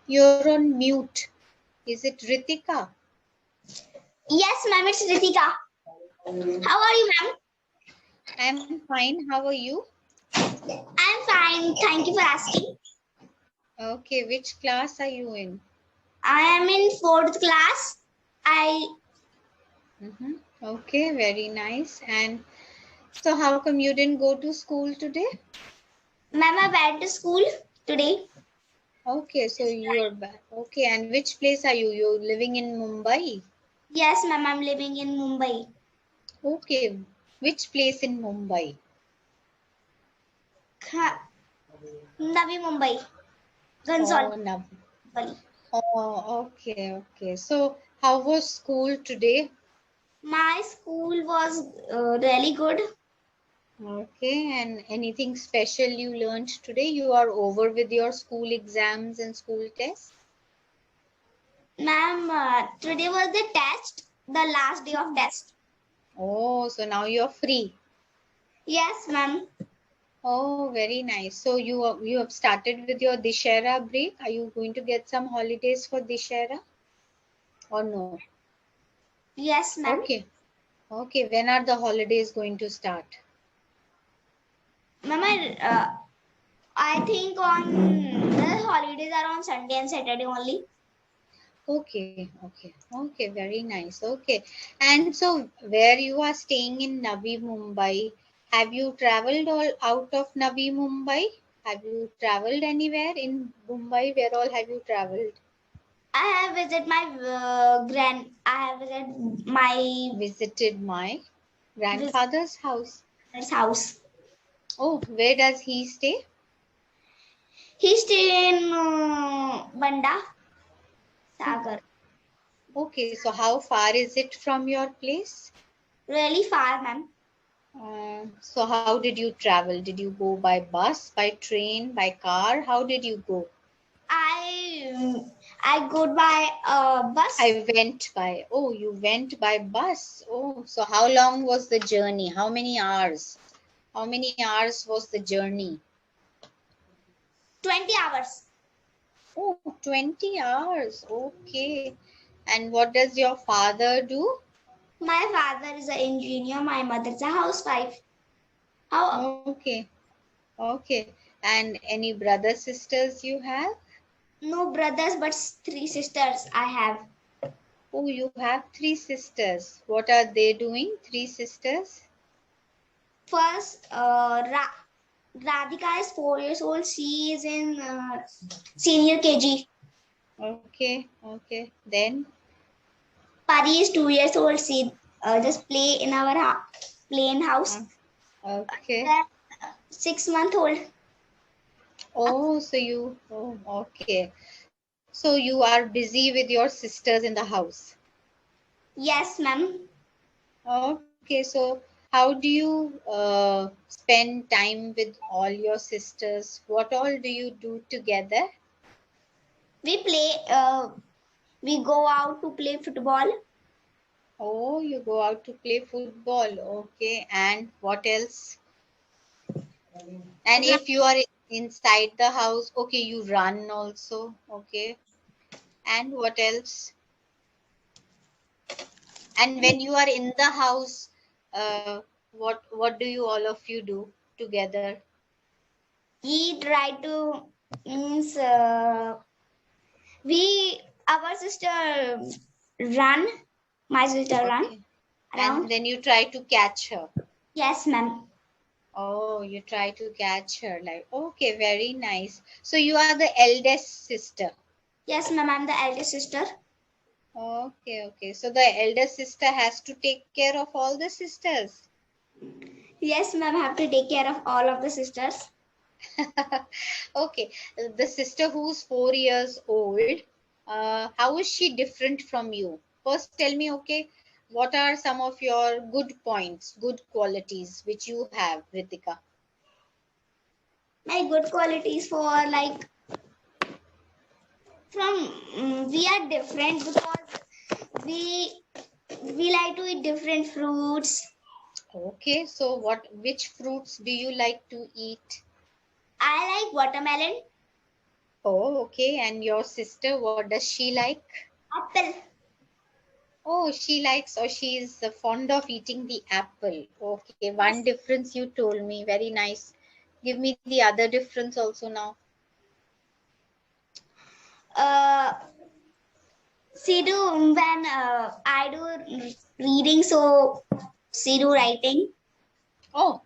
You're on mute. Is it Ritika? Yes, ma'am, it's Ritika. How are you, ma'am? I'm fine. How are you? I'm fine. Thank you for asking. Okay, which class are you in? I am in 4th class. Okay, very nice. And so how come you didn't go to school today? Ma'am, I went to school today. Okay, so you are back. Okay, and which place are you? You're living in Mumbai? Yes, ma'am, I'm living in Mumbai. Okay, which place in Mumbai? Navi Mumbai. Oh, Gansol. no. Oh, okay. So how was school today? My school was really good. Okay, and anything special you learned today? You are over with your school exams and school tests? Ma'am, today was the test, the last day of test. Oh, so now you're free. Yes, ma'am. Oh, very nice. So you have started with your Dishera break. Are you going to get some holidays for Dishera or no? Yes, ma'am. Okay. Okay. When are the holidays going to start? Ma'am, I think on the holidays are on Sunday and Saturday only. Okay. Very nice. Okay. And so where you are staying in Navi Mumbai, have you traveled all out of Navi Mumbai? Have you traveled anywhere in Mumbai? Where all have you traveled? I have visited Visited my grandfather's house. grandfather's house. Oh, where does he stay? He stay in Banda Sagar. Okay, so how far is it from your place? Really far, ma'am. So how did you travel? Did you go by bus, by train, by car? How did you go? I go by bus. I went by. Oh, you went by bus. Oh, so how long was the journey? How many hours? How many hours was the journey? 20 hours. Oh, 20 hours. Okay. And what does your father do? My father is an engineer. My mother is a housewife. How? Okay. Okay. And any brother sisters you have? No brothers, but 3 sisters I have. Oh, you have 3 sisters. What are they doing? 3 sisters? First, Radhika is 4 years old. She is in senior KG. Okay. Then? Pari is 2 years old. She just play in our playing house. Okay. 6 month old. Oh, okay. So you are busy with your sisters in the house. Yes, ma'am. Okay, so how do you spend time with all your sisters? What all do you do together? We play. We go out to play football. Oh, you go out to play football. Okay, and what else? And if you are inside the house, okay, you run also. Okay, and what else? And when you are in the house, what do you all of you do together? We try to means our sister run. My sister run Okay, and around. then you try to catch her. Yes, ma'am. Oh, you try to catch her. Like, okay, very nice. So you are the eldest sister. Yes, ma'am. I'm the eldest sister. Okay. So the elder sister has to take care of all the sisters. Yes, ma'am. Have to take care of all of the sisters. Okay, the sister who's 4 years old, how is she different from you? First, tell me, okay, what are some of your good points, good qualities which you have, Ritika? My good qualities for like we are different because we like to eat different fruits. Okay, so which fruits do you like to eat? I like watermelon. Oh, okay. And your sister, what does she like? Apple. Oh, she likes or she is fond of eating the apple. Okay, one Yes. difference you told me. Very nice. Give me the other difference also now. Uh, she do when I do reading, so she do writing. Oh,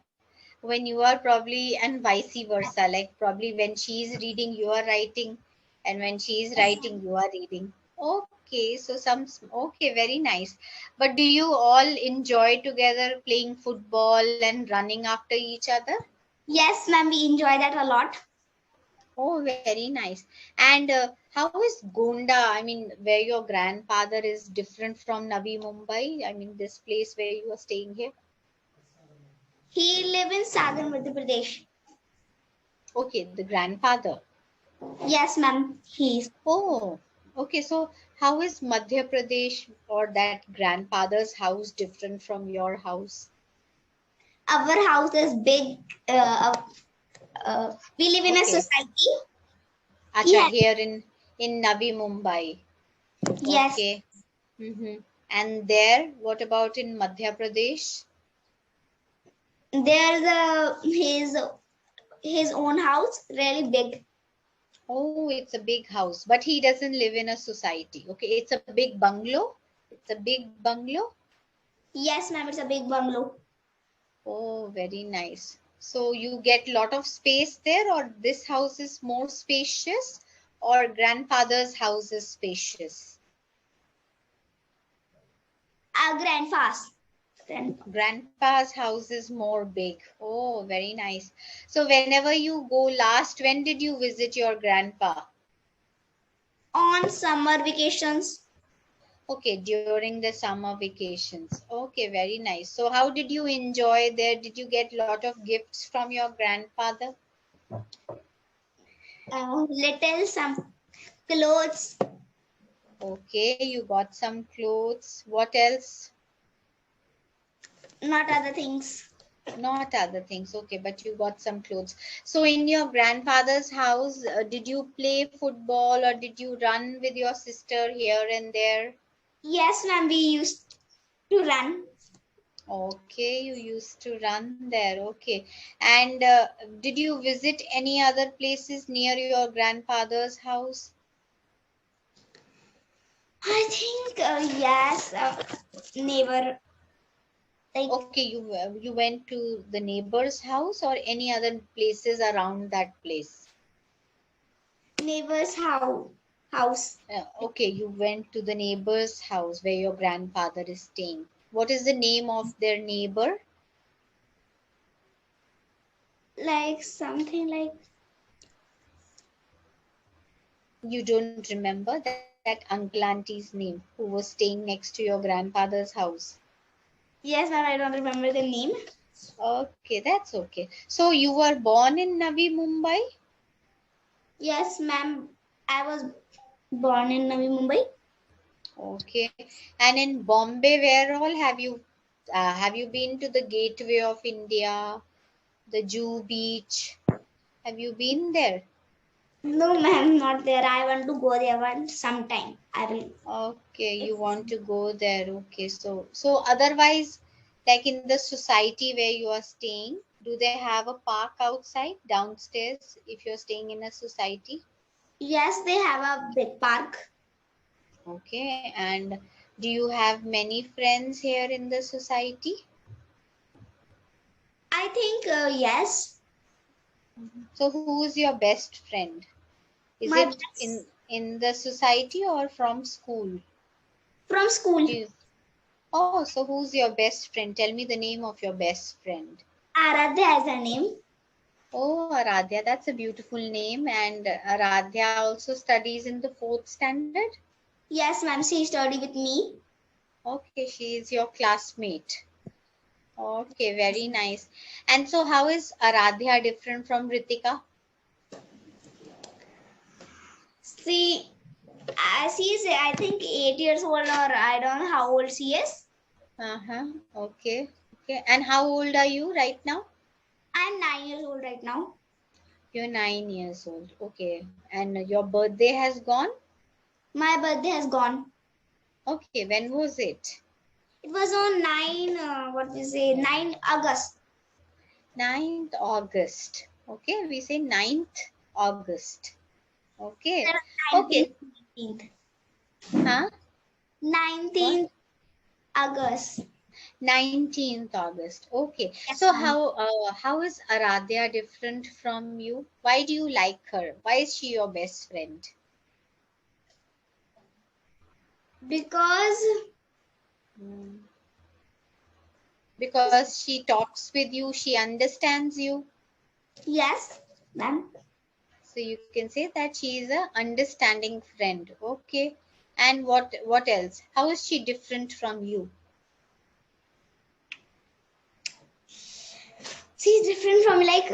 when you are probably and vice versa. Like probably when she is reading, you are writing, and when she is Yes, writing, you are reading. Okay, so okay, very nice. But do you all enjoy together playing football and running after each other? yes, ma'am. We enjoy that a lot. Oh, very nice. And how is Gonda? I mean, where your grandfather is different from Navi Mumbai? I mean, this place where you are staying here. He live in Southern Madhya Pradesh. Okay, the grandfather. Yes, ma'am. He's Oh, okay. So how is Madhya Pradesh or that grandfather's house different from your house? our house is big. We live in a Okay. society. He Acha, has here in Navi Mumbai. yes. Okay. Mm-hmm. And there, what about in Madhya Pradesh? There's his own house, really big. Oh, it's a big house, but he doesn't live in a society. Okay, it's a big bungalow. It's a big bungalow. Yes, ma'am. It's a big bungalow. Oh, very nice. So you get lot of space there, or this house is more spacious, or grandfather's house is spacious? Our grandfather. Grandpa's house is more big. Oh, very nice. So whenever you go last, when did you visit your grandpa? On summer vacations. Okay, during the summer vacations. Okay, very nice. So how did you enjoy there? Did you get a lot of gifts from your grandfather? Little some clothes. Okay, you got some clothes. What else? Not other things. Not other things. Okay, but you got some clothes. So in your grandfather's house, did you play football or did you run with your sister here and there? Yes, ma'am. We used to run. Okay, you used to run there. Okay. And did you visit any other places near your grandfather's house? I think yes. Neighbor, like Okay, you went to the neighbor's house or any other places around that place? neighbor's house. Okay, you went to the neighbor's house where your grandfather is staying. What is the name of their neighbor? Like something like You don't remember that uncle auntie's name who was staying next to your grandfather's house? yes, ma'am. I don't remember the name. Okay, that's okay. So you were born in Navi Mumbai? Yes, ma'am. I was born in Navi Mumbai. Okay. And in Bombay, where all have you been to the Gateway of India, the Jew Beach? Have you been there? No, ma'am, not there. I want to go there one sometime. I will. Okay, you want to go there. Okay, so otherwise, like in the society where you are staying, do they have a park outside downstairs if you're staying in a society? Yes, they have a big park. Okay, and do you have many friends here in the society? I think yes. So who's your best friend? Is My it best in the society or from school? from school. Do you, oh, so who's your best friend? Tell me the name of your best friend. Aradhya has a name. Oh, Aradhya, that's a beautiful name. And Aradhya also studies in the fourth standard. Yes, ma'am. She study with me. Okay, she is your classmate. Okay, very nice. And so, how is Aradhya different from Ritika? She, she is I think 8 years old, or I don't know how old she is. Uh-huh. Okay. Okay. And how old are you right now? I'm 9 years old right now. You're 9 years old. Okay. And your birthday has gone? My birthday has gone. Okay. When was it? It was on 9 August. 9th August. Okay. We say 9th August. Okay. 19th. Okay. Huh? 19th What? August. 19th August. Okay. Yes, So ma'am. how is Aradhya different from you? Why do you like her? Why is she your best friend? Because Hmm. Because she talks with you, she understands you. yes, ma'am. So you can say that she is a understanding friend. Okay. And what else? How is she different from you? She's different from like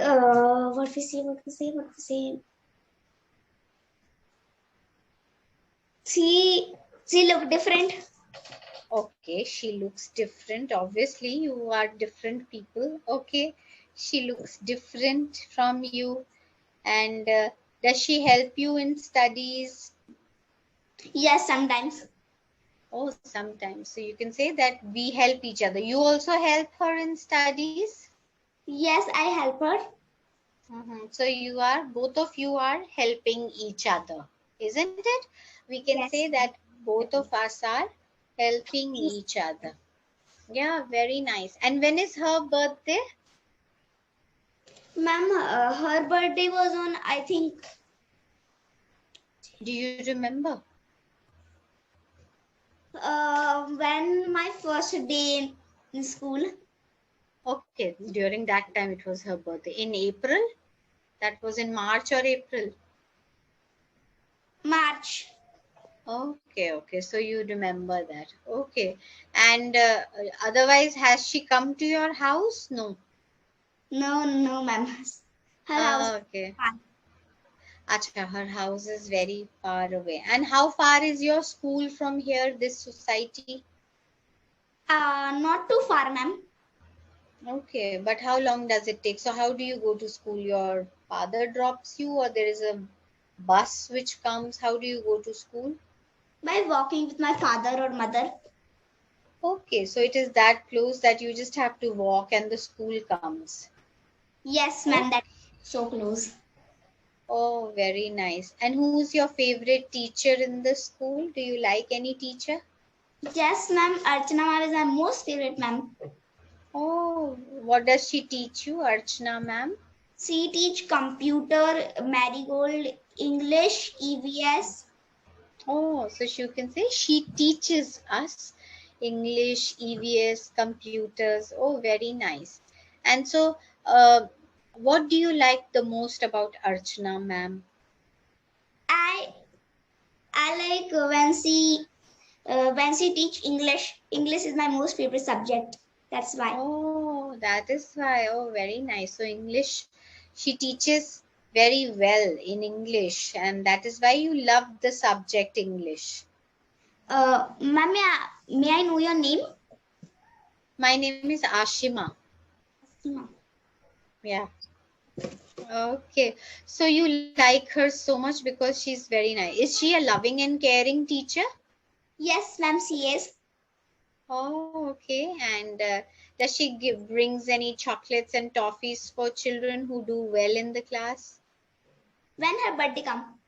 what we say. She look different. Okay, she looks different. Obviously, you are different people. Okay. She looks different from you. And does she help you in studies? Yes, sometimes. Oh, sometimes. So you can say that we help each other. You also help her in studies? Yes, I help her. So both of you are helping each other, isn't it? We can say Yes. that both of us are helping each other. Yeah, very nice. And when is her birthday? Ma'am, her birthday was on, I think, Do you remember? when my first day in school. Okay, during that time it was her birthday. In April? That was in March or April? March. Okay, okay. So you remember that. Okay. And otherwise, has she come to your house? No. No, no, ma'am. Her house. Okay. Acha, her house is very far away. And how far is your school from here, this society? Not too far, ma'am. Okay, but how long does it take? So how do you go to school? Your father drops you, or there is a bus which comes? How do you go to school? By walking with my father or mother. Okay, so it is that close that you just have to walk and the school comes. Yes, Oh, ma'am. That's so close. oh, very nice. And who's your favorite teacher in the school? Do you like any teacher? Yes, ma'am. Archana ma'am is my most favorite, ma'am. Oh, what does she teach you, Archana ma'am? She teach computer, marigold, English, EVS. Oh, so you can say she teaches us English, EVS, computers. Oh, very nice. And so, uh, what do you like the most about Archana ma'am? I I like when she teach English. English is my most favorite subject. That's why. Oh, that is why. Oh, very nice. So, English, she teaches very well in English, and that is why you love the subject English. Ma'am, may I know your name? My name is Ashima. Asima. Yeah. Okay. So you like her so much because she's very nice. Is she a loving and caring teacher? Yes, ma'am, she is. Oh, okay. And does she brings any chocolates and toffees for children who do well in the class? When her birthday come?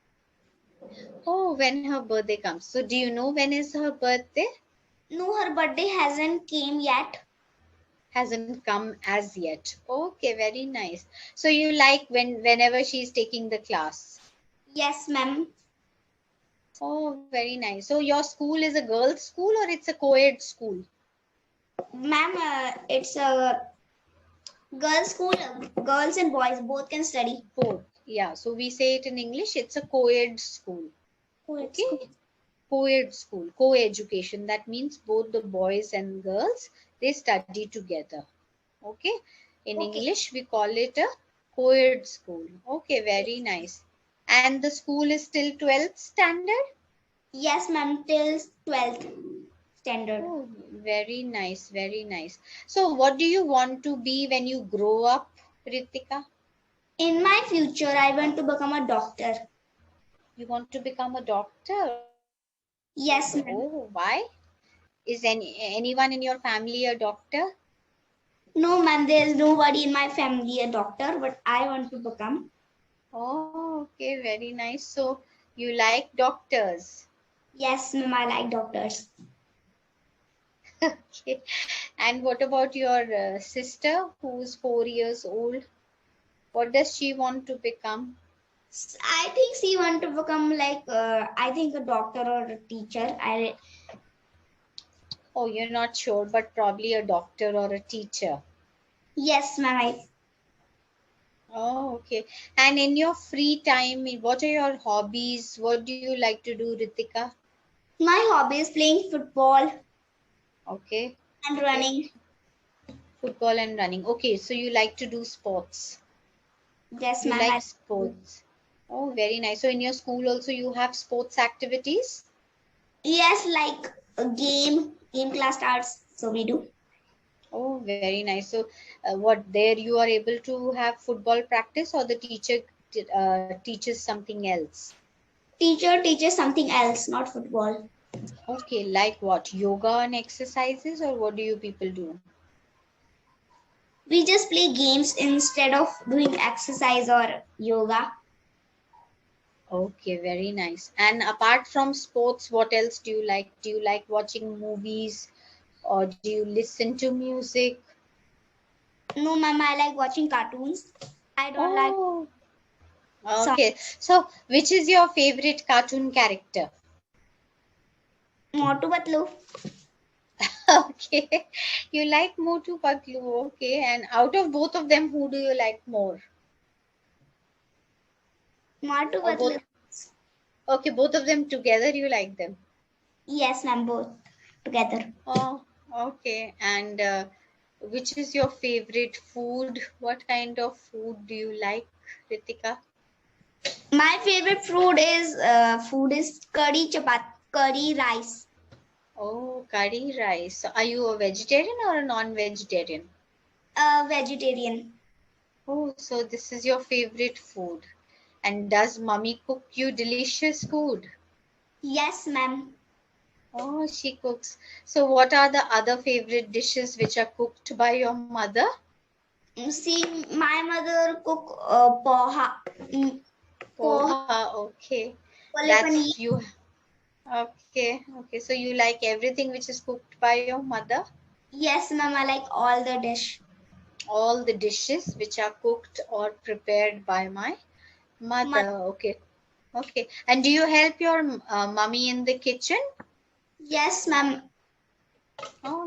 Oh, when her birthday comes. So do you know when is her birthday? No, her birthday hasn't came yet. Hasn't come as yet. Okay, very nice. So you like whenever she's taking the class. Yes, ma'am. Oh, very nice. So your school is a girls' school or it's a co-ed school? Ma'am, it's a girls' school. Girls and boys both can study. Both. Yeah. So we say it in English, it's a co-ed school. Co-ed Okay. school. Co-ed school, co-education. That means both the boys and girls, they study together. Okay. In Okay. English, we call it a co-ed school. Okay. Very nice. And the school is till 12th standard? Yes, ma'am, till 12th standard. Oh, very nice. Very nice. So what do you want to be when you grow up, Ritika? In my future, I want to become a doctor. You want to become a doctor? Yes, Oh, ma'am. why? Is anyone in your family a doctor? No, ma'am, there is nobody in my family a doctor, but I want to become. Oh, okay, very nice. So you like doctors? Yes, ma'am, I like doctors. Okay. And what about your sister who's 4 years old? What does she want to become? I think she want to become like, I think a doctor or a teacher. Oh, you're not sure, but probably a doctor or a teacher. Yes, ma'am. Oh, okay. And in your free time, what are your hobbies? What do you like to do, Ritika? My hobby is playing football Okay. and Okay. running. Football and running. Okay, so you like to do sports. Yes, You ma'am. like sports. Oh, very nice. So in your school also you have sports activities? Yes, like a game class starts. So we do. Oh, very nice. So what there you are able to have football practice or the teacher teaches something else? Teacher teaches something else, not football. Okay, like what? Yoga and exercises or what do you people do? We just play games instead of doing exercise or yoga. Okay, very nice. And apart from sports, what else do you like? Do you like watching movies or do you listen to music? No, ma'am, I like watching cartoons. I don't like Oh, songs. okay. So, which is your favorite cartoon character? Motu Patlu. Okay, you like Motu Patlu. Okay, and out of both of them, who do you like more? Motu Or Patlu. both? Okay, both of them together, you like them. Yes, ma'am, both together. Oh, okay. And which is your favorite food? What kind of food do you like, Ritika? My favorite food is curry chapat, curry rice. Oh, curry rice. So are you a vegetarian or a non-vegetarian? Vegetarian. Oh, so this is your favorite food. And does mummy cook you delicious food? Yes, ma'am. Oh, she cooks. So what are the other favorite dishes which are cooked by your mother? See, my mother cook poha, poha, Poha, okay. chole paneer. That's you. Okay, okay. So you like everything which is cooked by your mother? Yes, ma'am, I like all the dish. All the dishes which are cooked or prepared by my mother. Okay, okay. And do you help your mummy in the kitchen? Yes, ma'am. Oh,